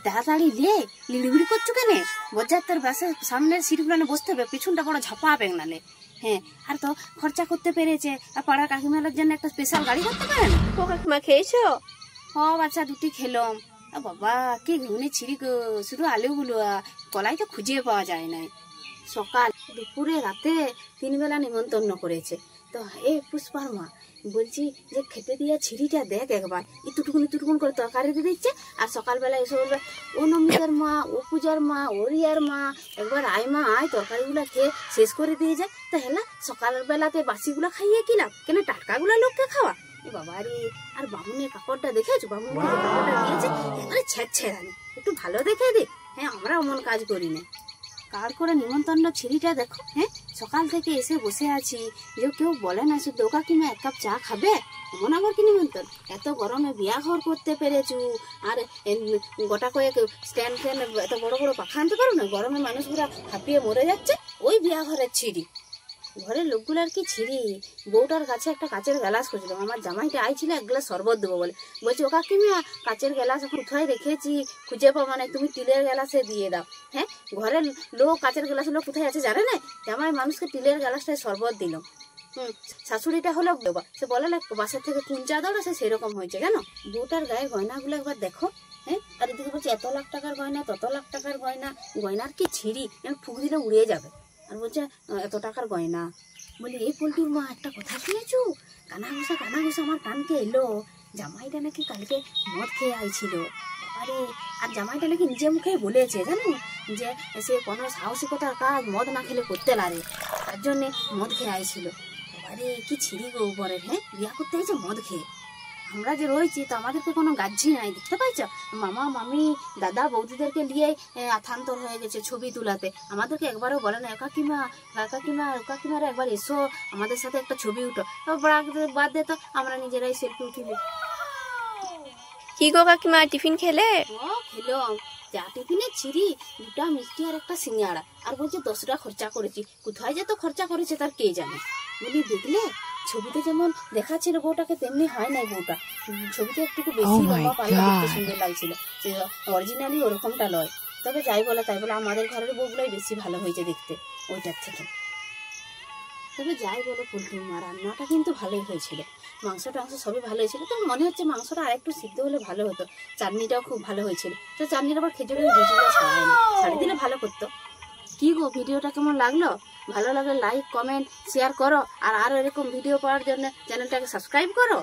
তাড়াতাড়ি লে লিড়বিড়ি করছো কেন? বজ্জার তোর বাসের সামনের সিটগুলো বসতে হবে, পিছনটা বড় ঝাপা হবে নালে। হ্যাঁ, আর তো খরচা করতে পেরেছে, আর পাড়ার কাকিমার জন্য একটা স্পেশাল গাড়ি করতে পারেন। ও কাকিমা খেয়েছো? ও বাচ্চা, দুটি খেলাম। বাবা কি ঘুমনে ছিড়ি গো, শুধু আলুগুলো, কলাই তো খুঁজে পাওয়া যায় নাই। সকাল দুপুরে রাতে 3 বেলা নিমন্ত্রণ করেছে। তো এ পুষ্পার মা বলছি যে খেতে দিয়া ছিড়িটা দেখ একবার, ইতুটুকুন করে তরকারি দিয়ে দিচ্ছে। আর সকালবেলা এসে বলবে ও নমিতার মা, ও পূজার মা, ও রিয়ার মা, একবার আয় মা আয়, তরকারিগুলো খেয়ে শেষ করে দিয়ে যায়। তা হেলা সকালবেলাতে বাসিগুলো খাইয়ে কিলাম কেন, টাটকাগুলো লোককে খাওয়া। বাবা রে, আর বামুনের কাপড়টা দেখেছো? বামুনকে যে কাপড়টা দিয়েছে এবারে ছেঁড়ানি, একটু ভালো দেখে দে। হ্যাঁ, আমরা অমন কাজ করি না। কার করে নিমন্ত্রণ ছিড়িটা দেখো। হ্যাঁ, সকাল থেকে এসে বসে আছি, যে কেউ বলে না শুধু কাকিমা 1 কাপ চা খাবে, এমন আবার কি নিমন্ত্রণ? এত গরমে বিয়া ঘর করতে পেরেছু, আর গোটা কয়েক স্ট্যান্ড ফ্যান, এত বড় বড় পাখা আনতে পারো না? গরমে মানুষগুলা হাঁপিয়ে মরে যাচ্ছে। ওই বিয়া ঘরের ছিড়ি, ঘরের লোকগুলার কি ছিড়ি। বউটার কাছে একটা কাচের গ্লাস খুঁজলাম, আমার জামাইটা আইছিল 1 গ্লাস শরবত দেবো বলে। বলছি ও কাকিমা, কাচের গ্লাস এখন কোথায় রেখেছি, খুঁজে পাবো না, তুমি টিলের গ্লাসে দিয়ে দাও। হ্যাঁ, ঘরের লোক কাচের গ্লাসের লোক কোথায় আছে জানে না? জামাই মানুষকে টিলের গ্লাসটায় শরবত দিল। শাশুড়িটা হলো বাবা, সে বলে বাসার থেকে কুঞ্চা দৌড়ো, সে সেরকম হয়েছে। কেন বউটার গায়ে গয়নাগুলো একবার দেখো। হ্যাঁ, আর এদিকে বলছে এত লাখ টাকার গয়না, তত লাখ টাকার গয়না, গয়নার কি ছিড়ি, ফুক দিলে উড়িয়ে যাবে। আর বলছে এত টাকার গয়না। বলি এই পোল্টুর মা, একটা কথা শুনেছো? কানা ঘোষা আমার কানকে এলো, জামাইটা নাকি কালকে মদ খেয়ে আইছিল। আরে, আর জামাইটা নাকি নিজে মুখে বলেছে জানো, যে সে কোনো সাহসিকতার কাজ মদ না খেলে করতে লাগে, তার জন্যে মদ খেয়ে আইছিল। আরে কি ছিড়ি গো উপরে। হ্যাঁ, বিয়া করতে গেছে মদ খেয়ে। আমরা যে রয়েছি তো আমাদেরকে কোনো গাজ্জি নাই, দেখতে পাইছ? মামা মামি দাদা বৌদিদেরকে নিয়ে আথান্তর হয়ে গেছে ছবি তুলাতে। আমাদেরকে একবারও বলে না কাকিমা কাকিমারা একবার এসো, আমাদের সাথে একটা ছবি উঠো। বাদ দে তো, আমরা নিজেরাই সেলফি উঠিলি। কি গো কাকিমা, টিফিন খেলে? ও খেলাম, যা টিফিনে ছিড়ি 2টা মিষ্টি আর একটা সিঙ্গাড়া, আর বলছে 10 টাকা খরচা করেছি। কোথায় যে তো খরচা করেছে তার কে জানে। বলি দেখলে ছবিতে যেমন দেখাচ্ছিল বউটাকে, তেমনি হয় নাই বউটা। ছবিতে একটু বেশি লম্বা পাল্লা দেখতে সুন্দর লাগছিল, অরিজিনালি ওরকমটা নয়। তবে যাই বলে তাই বলে আমাদের ঘরের বউগুলাই বেশি ভালো হয়েছে দেখতে ওইটার থেকে। তবে যাই বলো পোল্ট্রি মা, রান্নাটা কিন্তু ভালোই হয়েছিল, মাংস টাংস সবই ভালো হয়েছিল। তো মনে হচ্ছে মাংসটা আরেকটু সিদ্ধ হলে ভালো হতো। চাটনিটাও খুব ভালো হয়েছিল। তো চাটনির আবার খেজুরের বীজগুলো ছাড়িয়ে দিলে ভালো করতো। কি গো, ভিডিওটা কেমন লাগলো? ভালো লাগলে লাইক কমেন্ট শেয়ার করো, আর আরো এরকম ভিডিও পাওয়ার জন্য চ্যানেলটাকে সাবস্ক্রাইব করো।